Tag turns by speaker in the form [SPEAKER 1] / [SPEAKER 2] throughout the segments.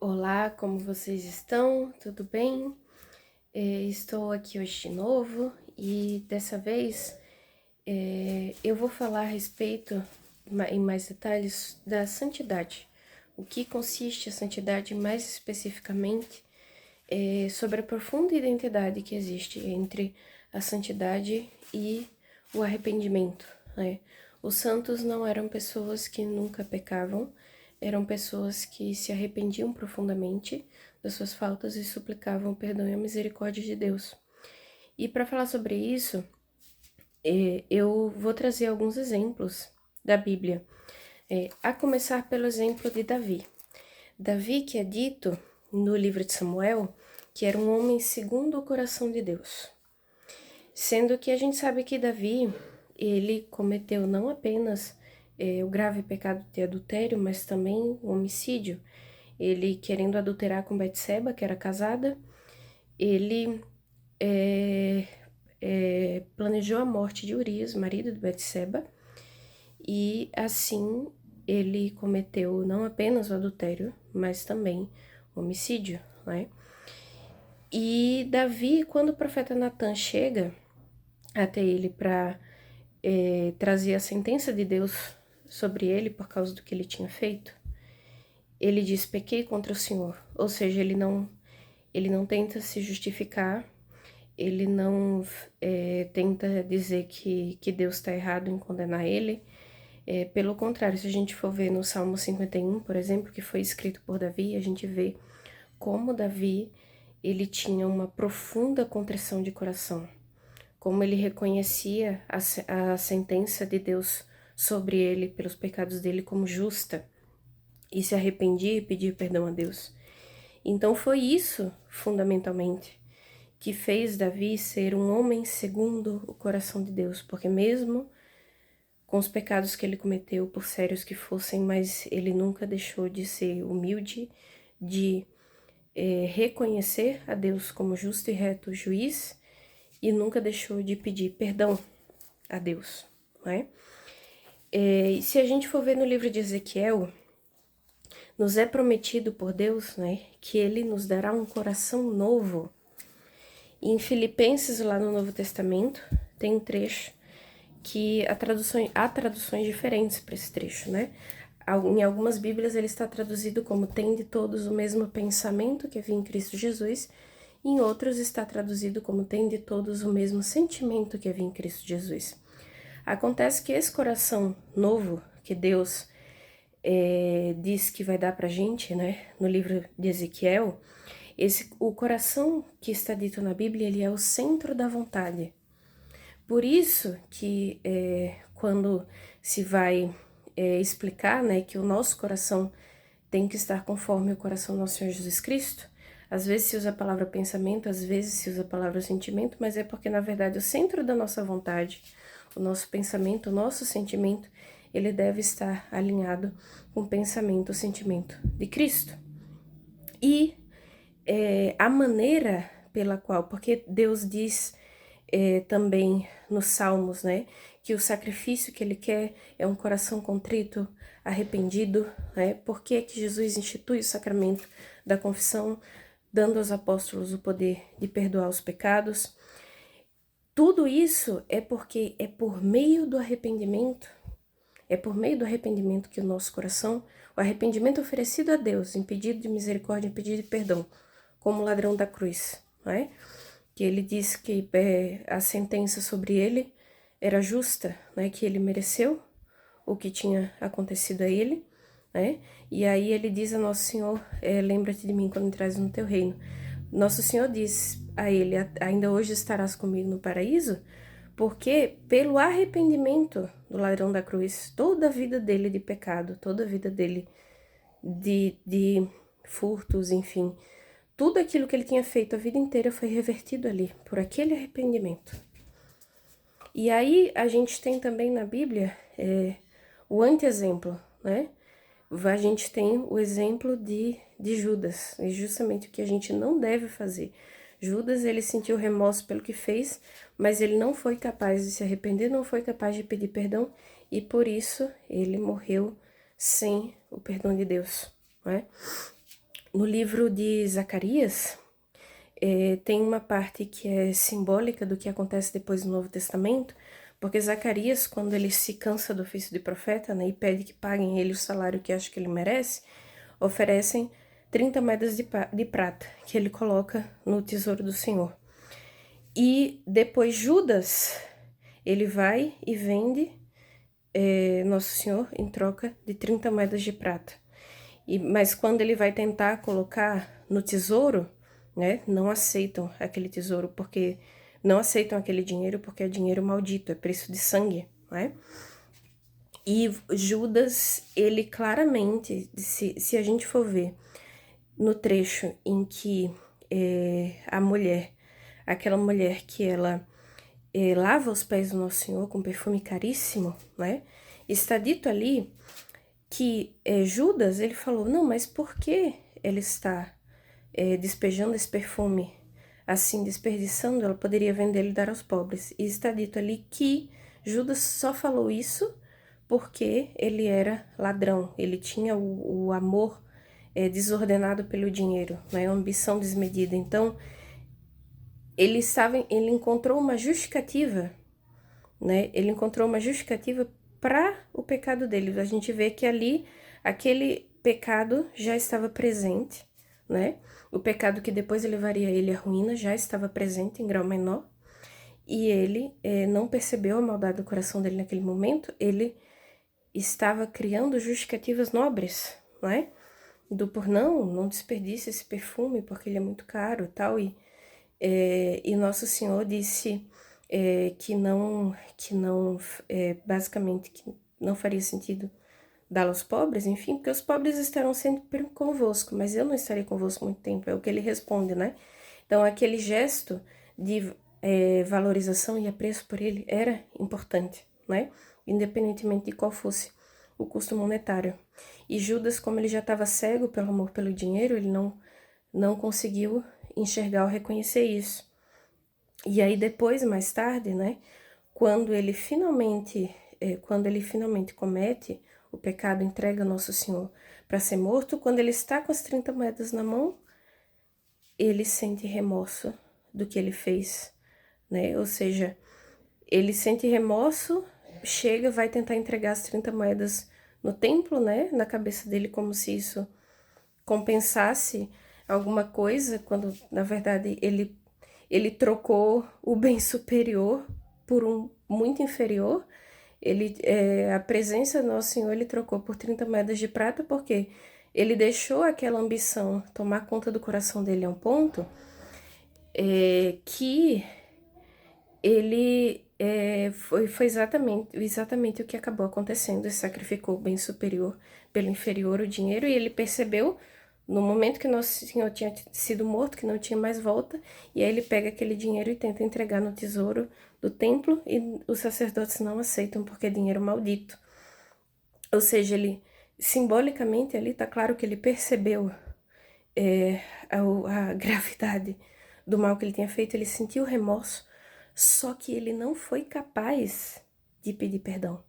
[SPEAKER 1] Olá, como vocês estão? Tudo bem? Estou aqui hoje de novo e dessa vez eu vou falar a respeito, em mais detalhes, da santidade. O que consiste a santidade mais especificamente, sobre a profunda identidade que existe entre a santidade e o arrependimento, né? Os santos não eram pessoas que nunca pecavam, eram pessoas que se arrependiam profundamente das suas faltas e suplicavam o perdão e a misericórdia de Deus. E para falar sobre isso, eu vou trazer alguns exemplos da Bíblia, a começar pelo exemplo de Davi. Davi, que é dito no livro de Samuel, que era um homem segundo o coração de Deus. Sendo que a gente sabe que Davi, ele cometeu não apenas o grave pecado de adultério, mas também o homicídio. Ele, querendo adulterar com Betseba, que era casada, ele planejou a morte de Urias, marido de Betseba, e assim ele cometeu não apenas o adultério, mas também o homicídio, né? E Davi, quando o profeta Natan chega até ele para trazer a sentença de Deus sobre ele por causa do que ele tinha feito, ele diz: pequei contra o Senhor. Ou seja, ele não tenta se justificar, ele não tenta dizer que Deus está errado em condenar ele. Pelo contrário, se a gente for ver no Salmo 51, por exemplo, que foi escrito por Davi, a gente vê como Davi ele tinha uma profunda contrição de coração, como ele reconhecia a sentença de Deus sobre ele pelos pecados dele como justa e se arrependia e pedia perdão a Deus. Então foi isso, fundamentalmente, que fez Davi ser um homem segundo o coração de Deus, porque mesmo com os pecados que ele cometeu, por sérios que fossem, mas ele nunca deixou de ser humilde, de reconhecer a Deus como justo e reto juiz, e nunca deixou de pedir perdão a Deus, né? E se a gente for ver no livro de Ezequiel, nos é prometido por Deus, né, que Ele nos dará um coração novo. E em Filipenses, lá no Novo Testamento, tem um trecho que há traduções diferentes para esse trecho, né? Em algumas Bíblias ele está traduzido como tende todos o mesmo pensamento que havia em Cristo Jesus, e em outros está traduzido como tende todos o mesmo sentimento que havia em Cristo Jesus. Acontece que esse coração novo que Deus diz que vai dar pra gente, né, no livro de Ezequiel, o coração que está dito na Bíblia, ele é o centro da vontade. Por isso que quando se vai explicar, né, que o nosso coração tem que estar conforme o coração do nosso Senhor Jesus Cristo, às vezes se usa a palavra pensamento, às vezes se usa a palavra sentimento, mas é porque, na verdade, o centro da nossa vontade, o nosso pensamento, o nosso sentimento, ele deve estar alinhado com o pensamento, o sentimento de Cristo. E a maneira pela qual, porque Deus diz também nos Salmos, né, que o sacrifício que Ele quer é um coração contrito, arrependido, né? Por que que Jesus institui o sacramento da confissão, dando aos apóstolos o poder de perdoar os pecados? Tudo isso é porque é por meio do arrependimento, que o nosso coração, o arrependimento oferecido a Deus, em pedido de misericórdia, em pedido de perdão, como o ladrão da cruz, não é? Que ele diz que a sentença sobre ele era justa, né? Que ele mereceu o que tinha acontecido a ele, né? E aí ele diz a Nosso Senhor, lembra-te de mim quando entrares no teu reino. Nosso Senhor diz a ele, ainda hoje estarás comigo no paraíso, porque pelo arrependimento do ladrão da cruz, toda a vida dele de pecado, toda a vida dele de furtos, enfim, tudo aquilo que ele tinha feito a vida inteira foi revertido ali, por aquele arrependimento. E aí a gente tem também na Bíblia o anti-exemplo, né? A gente tem o exemplo de Judas, e justamente o que a gente não deve fazer. Judas, ele sentiu remorso pelo que fez, mas ele não foi capaz de se arrepender, não foi capaz de pedir perdão, e por isso ele morreu sem o perdão de Deus, né? No livro de Zacarias, tem uma parte que é simbólica do que acontece depois do Novo Testamento, porque Zacarias, quando ele se cansa do ofício de profeta, né, e pede que paguem ele o salário que acha que ele merece, oferecem 30 moedas de prata, que ele coloca no tesouro do Senhor. E depois Judas, ele vai e vende Nosso Senhor em troca de 30 moedas de prata. Mas quando ele vai tentar colocar no tesouro, né, não aceitam aquele tesouro, porque não aceitam aquele dinheiro porque é dinheiro maldito, é preço de sangue, né? E Judas, ele claramente, se a gente for ver no trecho em que a mulher, aquela mulher que ela lava os pés do Nosso Senhor com perfume caríssimo, né? Está dito ali que Judas, ele falou, não, mas por que ela está despejando esse perfume, assim, desperdiçando? Ela poderia vendê-lo e dar aos pobres. E está dito ali que Judas só falou isso porque ele era ladrão, ele tinha o amor desordenado pelo dinheiro, né? A ambição desmedida. Então, ele encontrou uma justificativa, né? Ele encontrou uma justificativa para o pecado dele. A gente vê que ali aquele pecado já estava presente, né? O pecado que depois levaria ele à ruína já estava presente em grau menor. E ele não percebeu a maldade do coração dele naquele momento. Ele estava criando justificativas nobres, né? Por não desperdice esse perfume porque ele é muito caro e tal. E Nosso Senhor disse basicamente, que não faria sentido dá-lo aos pobres, enfim, porque os pobres estarão sempre convosco, mas eu não estarei convosco muito tempo, é o que ele responde, né? Então, aquele gesto de valorização e apreço por ele era importante, né? Independentemente de qual fosse o custo monetário. E Judas, como ele já estava cego pelo amor pelo dinheiro, ele não conseguiu enxergar ou reconhecer isso. E aí depois, mais tarde, né, quando ele finalmente comete o pecado, entrega Nosso Senhor para ser morto, quando ele está com as 30 moedas na mão, ele sente remorso do que ele fez, né? Ou seja, ele sente remorso, chega, vai tentar entregar as 30 moedas no templo, né? Na cabeça dele, como se isso compensasse alguma coisa, quando na verdade ele trocou o bem superior por um muito inferior. A presença do Nosso Senhor ele trocou por 30 moedas de prata, porque ele deixou aquela ambição tomar conta do coração dele a um ponto que ele foi exatamente o que acabou acontecendo. Ele sacrificou o bem superior pelo inferior, o dinheiro, e ele percebeu no momento que Nosso Senhor tinha sido morto, que não tinha mais volta, e aí ele pega aquele dinheiro e tenta entregar no tesouro do templo, e os sacerdotes não aceitam porque é dinheiro maldito. Ou seja, ele, simbolicamente ali, tá claro que ele percebeu a gravidade do mal que ele tinha feito, ele sentiu remorso, só que ele não foi capaz de pedir perdão.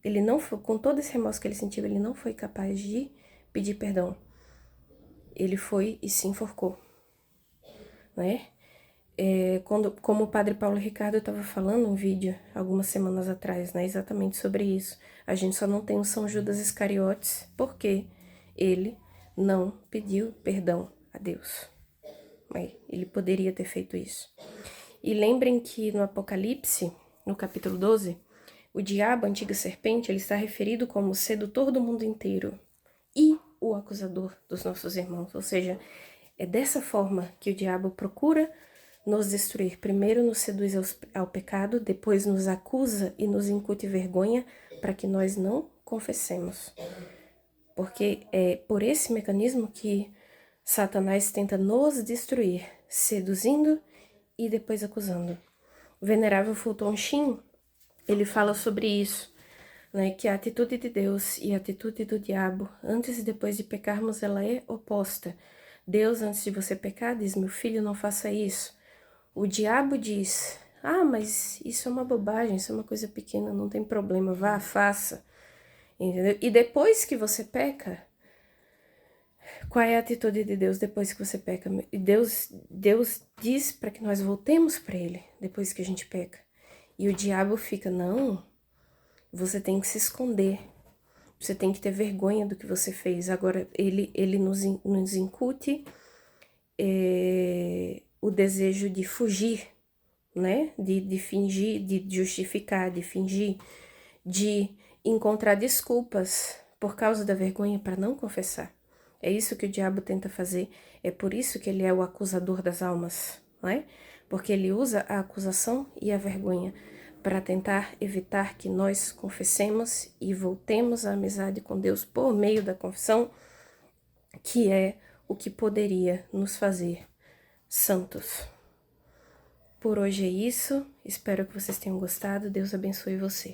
[SPEAKER 1] Ele não foi, com todo esse remorso que ele sentiu, ele não foi capaz de pedir perdão. Ele foi e se enforcou, né? Como o padre Paulo Ricardo estava falando um vídeo algumas semanas atrás, né? Exatamente sobre isso. A gente só não tem o São Judas Iscariotes porque ele não pediu perdão a Deus. Ele poderia ter feito isso. E lembrem que no Apocalipse, no capítulo 12, o diabo, a antiga serpente, ele está referido como o sedutor do mundo inteiro e o acusador dos nossos irmãos. Ou seja, é dessa forma que o diabo procura nos destruir. Primeiro nos seduz ao pecado, depois nos acusa e nos incute vergonha para que nós não confessemos. Porque é por esse mecanismo que Satanás tenta nos destruir, seduzindo e depois acusando. O venerável Fulton Sheen, ele fala sobre isso, né, que a atitude de Deus e a atitude do diabo, antes e depois de pecarmos, ela é oposta. Deus, antes de você pecar, diz, meu filho, não faça isso. O diabo diz, mas isso é uma bobagem, isso é uma coisa pequena, não tem problema, vá, faça. Entendeu? E depois que você peca, Qual é a atitude de Deus depois que você peca? Deus diz para que nós voltemos para Ele depois que a gente peca. E o diabo fica, não, você tem que se esconder. Você tem que ter vergonha do que você fez. Agora, ele nos incute o desejo de fugir, né? De fingir, de justificar, de fingir, de encontrar desculpas por causa da vergonha para não confessar. É isso que o diabo tenta fazer. É por isso que ele é o acusador das almas, não é? Porque ele usa a acusação e a vergonha para tentar evitar que nós confessemos e voltemos à amizade com Deus por meio da confissão, que é o que poderia nos fazer santos. Por hoje é isso. Espero que vocês tenham gostado. Deus abençoe você.